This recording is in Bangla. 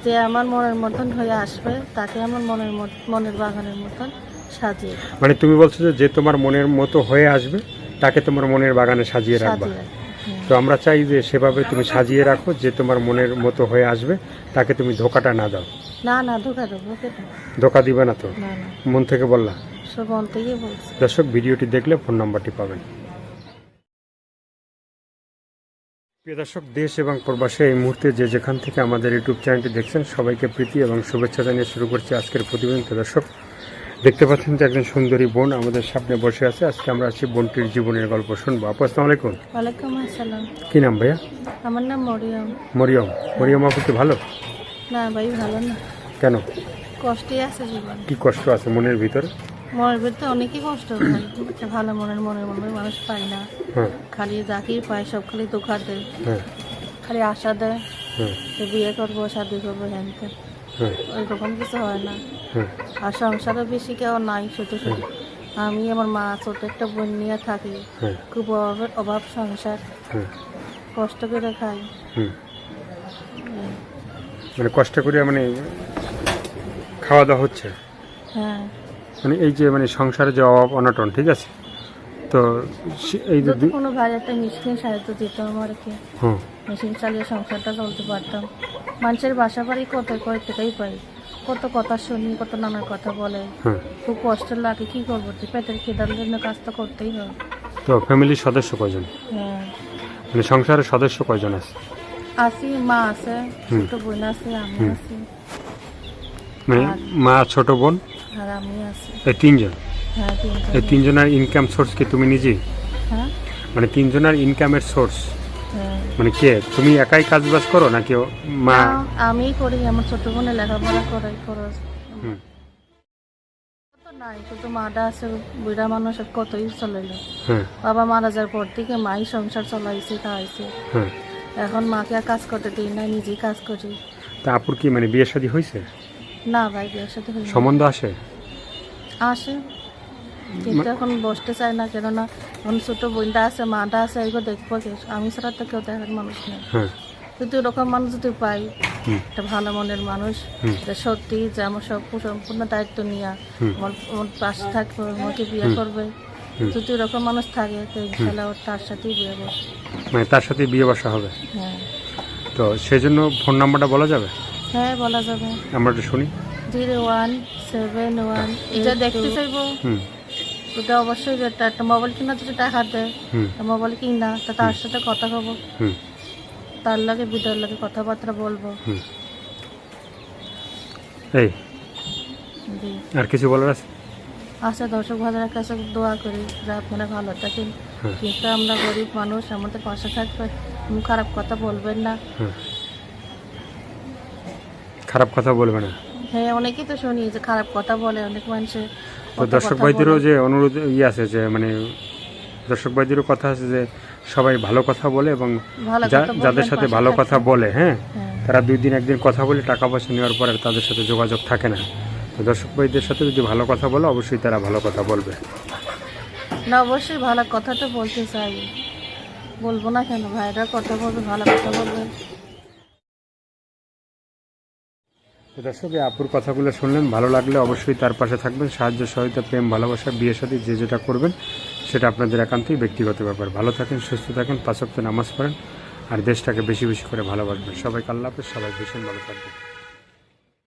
যে আমার মনের মতন হয়ে আসবে তাকে আমার মনের বাগানের মতন সাজিয়ে মানে তুমি বলছো যে তোমার মনের মতো হয়ে আসবে তাকে তোমার মনের বাগানে সাজিয়ে রাখবা। তো আমরা চাই যে সেভাবে তুমি সাজিয়ে রাখো, যে তোমার মনের মতো হয়ে আসবে তাকে তুমি ধোকাটা না দাও। না না ধোকা দেবো, ধোকা দিবে না তো? না না, মন থেকে বললা? সব মন থেকেই বলছি। দর্শক ভিডিওটি দেখলে ফোন নাম্বারটি পাবেন। প্রিয় দর্শক, দেশ এবং প্রবাসে এই মুহূর্তে যে যেখান থেকে আমাদের ইউটিউব চ্যানেলটি দেখছেন সবাইকে প্রীতি এবং শুভেচ্ছা জানিয়ে শুরু করছি আজকের প্রতিবেদন। দর্শক দেখতে পাচ্ছেন যে একজন সুন্দরী বোন আমাদের সামনে বসে আছে। আজকে আমরা আছি বোনটির জীবনের গল্প শুনবো। আপু আসসালামু আলাইকুম। ওয়ালাইকুম আসসালাম। কি নাম ভাইয়া? আমার নাম মরিয়ম। মরিয়ম। মরিয়ম আপু কি ভালো? না ভাই ভালো না। কেন? কষ্টই আছে জীবন। কি কষ্ট আছে মনের ভিতরে? মনের ভিতরে অনেকই কষ্ট ভাই, একটা ভালো মনের মানুষ পাই না। হ্যাঁ খালি যাকেই পায় সব খালি ধোকা দেয়, হ্যাঁ খালি আশা দেয় হ্যাঁ যে বিয়ে করবো শাদি করবো হ্যান ত্যান। হ্যাঁ ওইরকম কিছু হয় না। হ্যাঁ আর সংসারও বেশি কেউ নাই, শুধু শুধু আমি আমার মা ছোট একটা বোন নিয়ে থাকি। হ্যাঁ খুব অভাব সংসার, হ্যাঁ কষ্ট করে খাই। হুম। মানে কষ্ট করে মানে খাওয়া দাওয়া হচ্ছে, হ্যাঁ মানে এই যে মানে সংসারে যে অভাব অনটন, ঠিক আছে। তো এই যে যদি কোনো ভাই একটা মিষ্টি সাহায্য দিত আমাকে, হ্যাঁ মেশিন চালিয়ে সংসারটা চলতে পারতাম। মানুষের বাসা বাড়ি কত কয় থেকেই পাই, কত কথা শুনি, কত নানার কথা বলে, হ্যাঁ। খুব কষ্ট লাগে। কি করবো, পেটের খিদার জন্য কাজ তো করতেই হবে। তো ফ্যামিলির সদস্য কয়জন? হ্যাঁ মানে সংসারের সদস্য কয়জন আছে? আছি, মা আছে, ছোট বোন আছে, আমি আছি, মানে মা, ছোট বোন আর আমি আছি। এই তিনজন। হ্যাঁ তিনজন। এই তিনজনের ইনকাম সোর্স কি তুমি নিজেই? হ্যাঁ মানে তিনজনের ইনকামের সোর্স হ্যাঁ। মানে কে? তুমি একাই কাজ বাজ করো নাকি মা? আমি করি, আমার ছোট বোনের লেখাপড়া করাই খরচ হুম কত নাই, শুধু মাটা আছে, বুড়া মানুষ কতই চলাইলো। হ্যাঁ বাবা মারা যাওয়ার পর থেকে মাই সংসার চলাইছে, খাওয়াইছে। হ্যাঁ। এখন মাকে আর কাজ করতে দিই না, নিজেই কাজ করি। তা আপুর কি মানে বিয়ে শাদী হয়েছে? না ভাই বিয়ের সাথে হয়নি। সম্বন্ধ আসে? আসে, কিন্তু এখন বসতে চায় না, কেননা এখন ছোট বোনটা আছে, মাটা আছে, এগুলো দেখবো কে? আমি ছাড়া তো কেউ দেখার মানুষ নেই। হ্যাঁ যদি ওরকম মানুষ যদি পাই, হুম একটা ভালো মনের মানুষ, হুম যে সত্যি যে আমার সব সম্পূর্ণ দায়িত্ব নিয়ে হুম আমার পাশে থাকবে, আমাকে বিয়ে করবে, যদি ওরকম মানুষ থাকে তো ইনশাল্লাহ তার সাথেই বিয়ে বসে। মানে তার সাথে বিয়ে বসা হবে? হ্যাঁ তো সেই জন্য ফোন নাম্বারটা বলা যাবে? হ্যাঁ বলা যাবে। আমরা একটু শুনি। 0171। এটা দেখতে চাইবো, হুম ওটা অবশ্যই একটা মোবাইল কিনা যদি টাকা দেয়, হুম মোবাইল কিনা তো তার সাথে কথা কব, হুম তার লাগে বিদার লাগে কথাবার্তা বলবো। হুম। এই জি আর কিছু বলার আছে? আচ্ছা, দর্শক ভাইদের কাছে দোয়া করি যে আপনারা ভালো থাকেন, হ্যাঁ কিন্তু আমরা গরিব মানুষ, আমাদের পাশে থাকবে, খারাপ কথা বলবেন না। হ্যাঁ। খারাপ কথা বলবে না। হ্যাঁ অনেকেই তো শুনি যে খারাপ কথা বলে, অনেক মানুষের তো দর্শক ভাইদেরও যে অনুরোধ আছে যে মানে দর্শক ভাইদেরও কথা আছে যে সবাই ভালো কথা বলে এবং ভালো কথা বলবেন, যাদের সাথে পাশে ভালো থাকবেন। কথা বলে, হ্যাঁ হ্যাঁ তারা 2 দিন 1 দিন কথা বলে টাকা পয়সা নেওয়ার পরে তাদের সাথে যোগাযোগ থাকে না। তো দর্শক ভাইদের সাথে যদি ভালো কথা বলে অবশ্যই তারা ভালো কথা বলবে। না, অবশ্যই ভালো কথা তো বলতে চাই, বলবো না কেন? ভাইরা কথা বলবে, ভালো কথা বলবে। তো দর্শক এই আপুর কথাগুলো শুনলেন, ভালো লাগলে অবশ্যই তার পাশে থাকবেন। সাহায্য সহায়তা, প্রেম, ভালোবাসা, বিয়ে শাদী যে যেটা করবেন সেটা আপনাদের একান্তই ব্যক্তিগত ব্যাপার। ভালো থাকেন, সুস্থ থাকেন, 5 ওয়াক্ত নামাজ পড়েন আর দেশটাকে বেশি বেশি করে ভালোবাসবেন। সবাইকে আল্লাহ হাফেজ, সবাই ভীষণ ভালো থাকবেন।